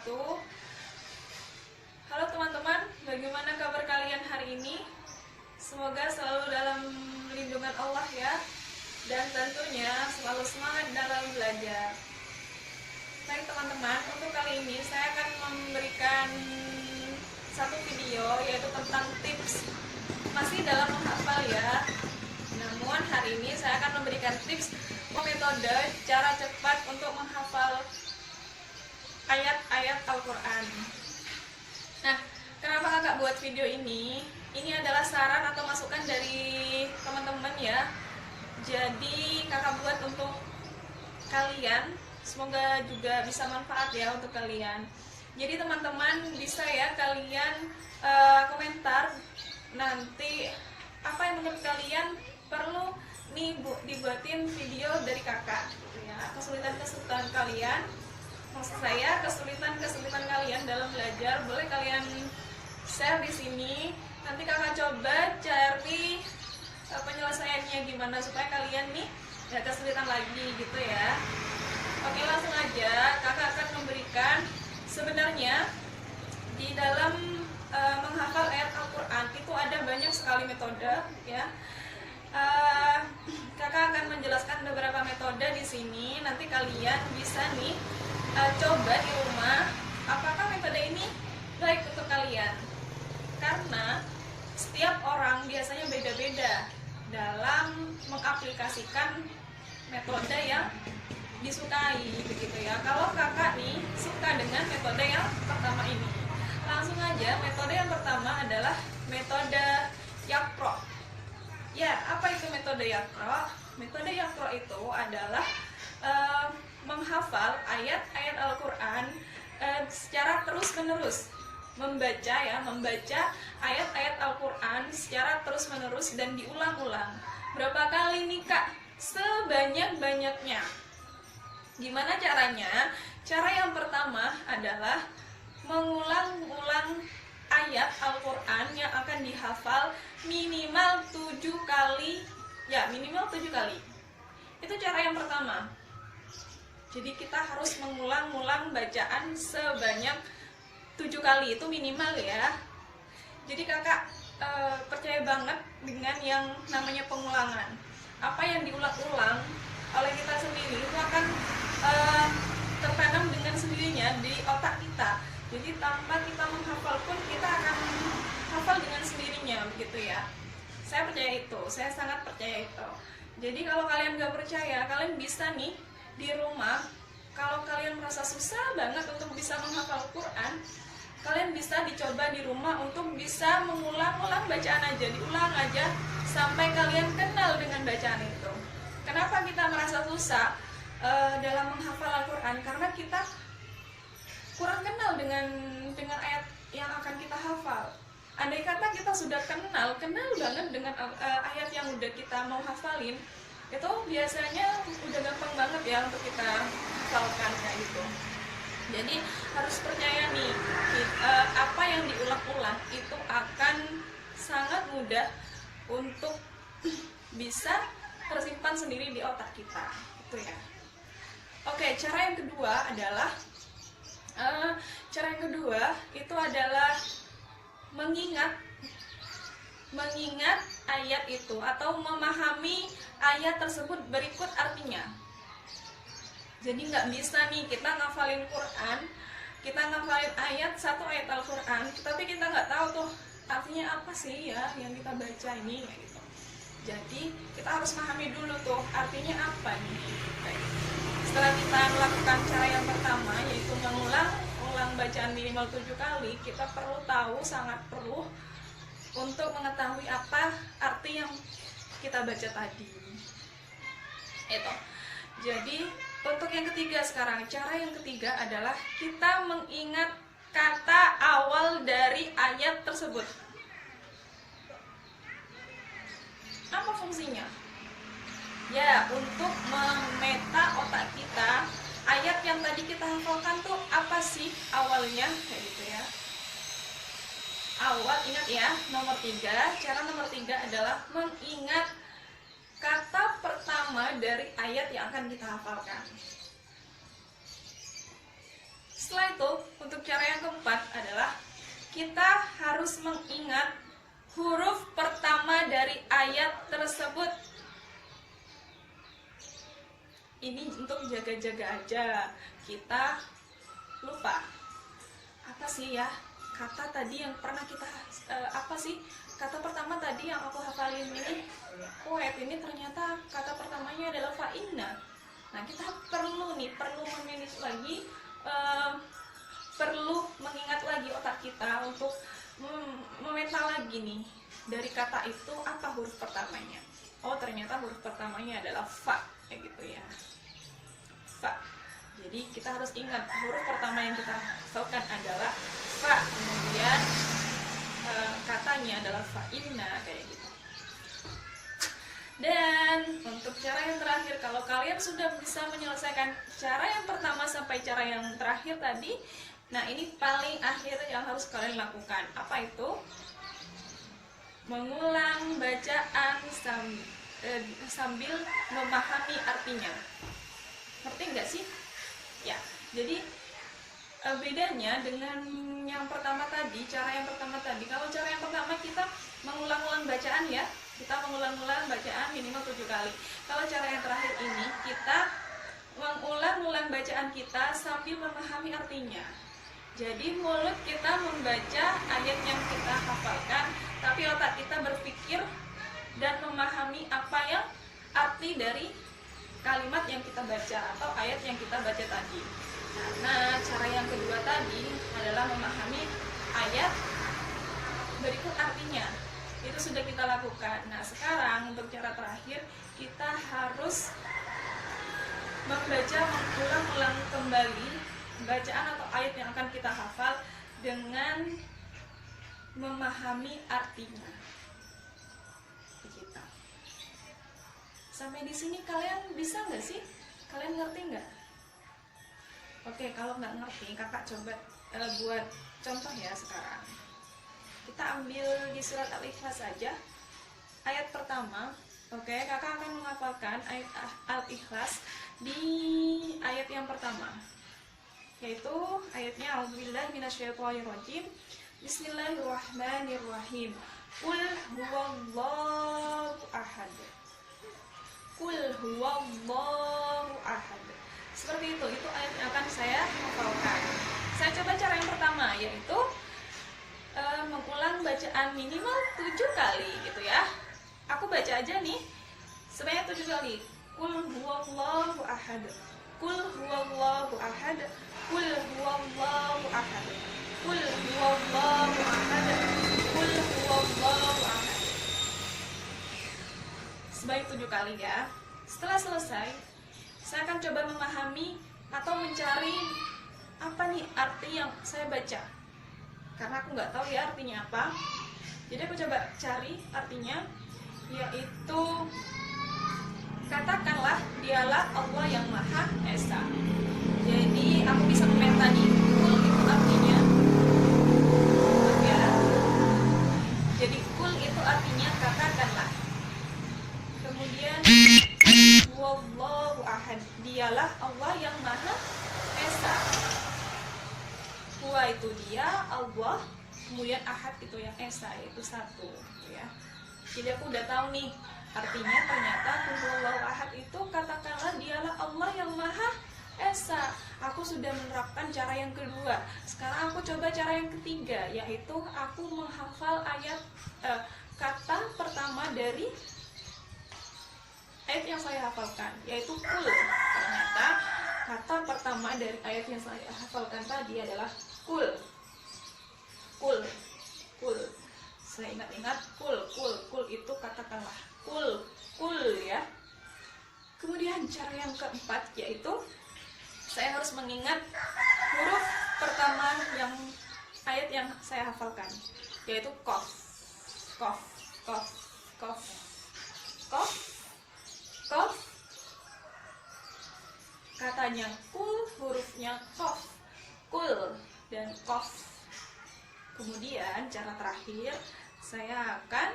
wabarakatuh. Halo teman-teman, bagaimana kabar kalian hari ini? Semoga selalu dalam lindungan Allah ya, dan tentunya selalu semangat dalam belajar. Baik teman-teman, untuk kali ini saya akan memberikan satu video yaitu tentang tips masih dalam menghafal ya. Namun hari ini saya akan memberikan tips metode cara cepat untuk menghafal ayat-ayat Al-Quran. Nah, kenapa kakak buat video ini? Ini adalah saran atau masukan dari teman-teman ya. Jadi kakak buat untuk kalian, semoga juga bisa manfaat ya untuk kalian. Jadi teman-teman bisa ya kalian komentar nanti apa yang menurut kalian perlu nih dibuatin video dari kakak gitu ya. Kesulitan-kesulitan kalian, maksud saya kesulitan-kesulitan kalian dalam belajar, boleh kalian share di sini. Nanti kakak coba cari penyelesaiannya gimana supaya kalian nih gak kesulitan lagi gitu ya. Oke, langsung aja kakak akan memberikan, sebenarnya di dalam menghafal ayat Al-Quran itu ada banyak sekali metode ya. Kakak akan menjelaskan beberapa metode di sini. Nanti kalian bisa nih coba di rumah apakah metode ini baik untuk kalian, karena setiap orang biasanya beda-beda dalam mengaplikasikan metode yang disukai begitu ya. Kalau kakak nih suka dengan metode yang pertama ini, langsung aja metode yang pertama adalah metode Yaqra. Ya, apa itu metode Yaqra? Metode Yaqra itu adalah menghafal ayat-ayat Al-Quran secara terus-menerus, membaca ayat-ayat Al-Quran secara terus-menerus dan diulang-ulang. Berapa kali nih kak? Sebanyak-banyaknya. Gimana caranya? Cara yang pertama adalah mengulang-ulang ayat Al-Quran yang akan dihafal minimal 7 kali. Ya, minimal 7 kali. Itu cara yang pertama. Jadi kita harus mengulang-ulang bacaan sebanyak 7 kali, itu minimal ya. Jadi kakak percaya banget dengan yang namanya pengulangan. Apa yang diulang-ulang oleh kita sendiri itu akan tertanam dengan sendirinya di otak kita. Jadi tanpa kita menghafal pun kita akan hafal dengan sendirinya begitu ya. Saya percaya itu, saya sangat percaya itu. Jadi kalau kalian gak percaya, kalian bisa nih di rumah, kalau kalian merasa susah banget untuk bisa menghafal Quran, kalian bisa dicoba di rumah untuk bisa mengulang-ulang bacaan aja, diulang aja sampai kalian kenal dengan bacaan itu. Kenapa kita merasa susah dalam menghafal Al-Quran? Karena kita kurang kenal dengan ayat yang akan kita hafal. Andai kata kita sudah kenal banget dengan ayat yang udah kita mau hafalin, itu biasanya udah gampang banget ya untuk kita hafalkan kayak gitu. Jadi harus percaya nih, apa yang diulang-ulang itu akan sangat mudah untuk bisa tersimpan sendiri di otak kita, gitu ya. Oke, cara yang kedua adalah itu adalah mengingat ayat itu atau memahami ayat tersebut berikut artinya. Jadi nggak bisa nih kita ngafalin Quran, kita ngafalin satu ayat Al-Quran, tapi kita nggak tahu tuh artinya apa sih ya yang kita baca ini kayak gitu. Jadi kita harus memahami dulu tuh artinya apa nih. Setelah kita melakukan cara yang pertama, yaitu mengulang bacaan minimal 7 kali, kita perlu tahu, sangat perlu untuk mengetahui apa arti yang kita baca tadi. Itu. Jadi untuk yang ketiga sekarang, cara yang ketiga adalah kita mengingat kata awal dari ayat tersebut. Apa fungsinya? Ya, untuk memeta otak kita, ayat yang tadi kita hafalkan tuh apa sih awalnya, kayak gitu ya. Awal, ingat ya, cara nomor 3 adalah mengingat kata pertama dari ayat yang akan kita hafalkan. Setelah itu untuk cara yang keempat adalah kita harus mengingat huruf pertama dari ayat tersebut. Ini untuk jaga-jaga aja, kita lupa apa sih ya kata tadi yang pernah kita apa sih kata pertama tadi yang aku hafalin ini. Ayat ini ternyata kata pertamanya adalah fa'inna. Nah, kita perlu memanage lagi, perlu mengingat lagi otak kita untuk memeta lagi nih, dari kata itu apa huruf pertamanya. Oh, ternyata huruf pertamanya adalah fa, kayak gitu ya, fa. Jadi kita harus ingat huruf pertama yang kita hafalkan adalah fa, kemudian katanya adalah fa'inna, kayak gitu. Dan untuk cara yang terakhir, kalau kalian sudah bisa menyelesaikan cara yang pertama sampai cara yang terakhir tadi, nah ini paling akhir yang harus kalian lakukan. Apa itu? Mengulang bacaan sambil memahami artinya. Ngerti nggak sih? Ya, jadi bedanya dengan yang pertama tadi, cara yang pertama tadi, kalau cara yang pertama kita mengulang-ulang bacaan ya, kita mengulang-ulang bacaan minimal 7 kali. Kalau cara yang terakhir ini, kita mengulang-ulang bacaan kita sambil memahami artinya. Jadi mulut kita membaca ayat yang kita hafalkan, tapi otak kita berpikir dan memahami apa yang arti dari kalimat yang kita baca atau ayat yang kita baca tadi. Nah, cara yang kedua tadi adalah memahami ayat berikut artinya. Itu sudah kita lakukan. Nah, sekarang untuk cara terakhir, kita harus membaca, mengulang-ulang kembali bacaan atau ayat yang akan kita hafal dengan memahami artinya. Begitu. Sampai di sini kalian bisa nggak sih? Kalian ngerti nggak? Oke, kalau nggak ngerti, kakak coba buat contoh ya sekarang. Kita ambil di surat Al-Ikhlas saja, ayat pertama. Oke, kakak akan menghafalkan ayat Al-Ikhlas di ayat yang pertama, yaitu ayatnya A'udzubillahi minasyaitonirrajim. Bismillahirrahmanirrahim. Qul huwallahu ahad. Qul huwallahu ahad. Seperti itu ayat yang akan saya hafalkan. Saya coba cara yang pertama, yaitu mengulang bacaan minimal 7 kali gitu ya. Aku baca aja nih sebanyak 7 kali. Qul huwallahu ahad. Qul huwallahu ahad. Qul huwallahu ahad. Qul huwallahu ahad. Qul huwallahu ahad. Sebanyak 7 kali ya. Setelah selesai, saya akan coba memahami atau mencari apa nih arti yang saya baca, karena aku nggak tahu ya artinya apa. Jadi aku coba cari artinya, yaitu katakanlah dialah Allah yang Maha Esa. Jadi aku bisa memeta nih, kul itu artinya ya. Jadi kul itu artinya katakanlah. Kemudian wallahu ahad, dialah Allah yang Maha Esa. Huwa itu dia, Allah, kemudian ahad itu yang esa, yaitu satu ya. Jadi aku udah tahu nih artinya, ternyata wallahu ahad itu katakanlah dialah Allah yang Maha Esa. Aku sudah menerapkan cara yang kedua. Sekarang aku coba cara yang ketiga, yaitu aku menghafal ayat kata pertama dari ayat yang saya hafalkan, yaitu kul. Ternyata kata pertama dari ayat yang saya hafalkan tadi adalah kul. Kul. Kul. Saya ingat-ingat kul itu katakanlah. Kul ya. Kemudian cara yang keempat, yaitu saya harus mengingat huruf pertama yang ayat yang saya hafalkan, yaitu qaf. Qaf, qaf, qaf. Qaf. Qaf. Katanya kul, hurufnya qaf. Kul dan qaf. Kemudian cara terakhir, saya akan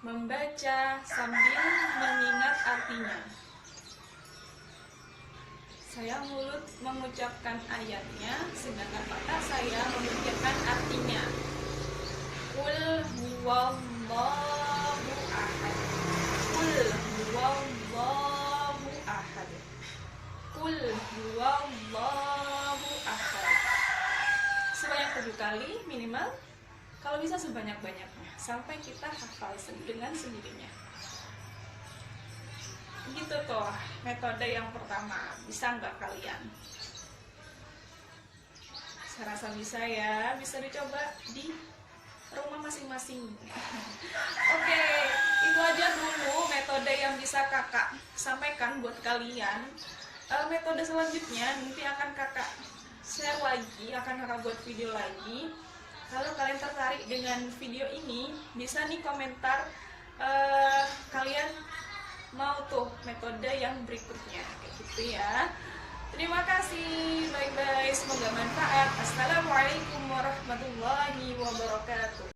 membaca sambil mengingat artinya. Saya mulut mengucapkan ayatnya, sedangkan mata saya memikirkan artinya. Qul huwallahu ahad. Qul huwallahu ahad. Qul huwallahu ahad. Sebanyak 7 kali minimal, kalau bisa sebanyak-banyaknya sampai kita hafal dengan sendirinya. Gitu tuh metode yang pertama. Bisa nggak kalian? Saya rasa bisa ya, bisa dicoba di rumah masing-masing. Oke, itu aja dulu metode yang bisa kakak sampaikan buat kalian. Metode selanjutnya nanti akan kakak share lagi, akan kakak buat video lagi. Kalau kalian tertarik dengan video ini, bisa nih komentar kalian mau tuh metode yang berikutnya, kayak gitu ya. Terima kasih, bye bye, semoga manfaat. Assalamualaikum warahmatullahi wabarakatuh.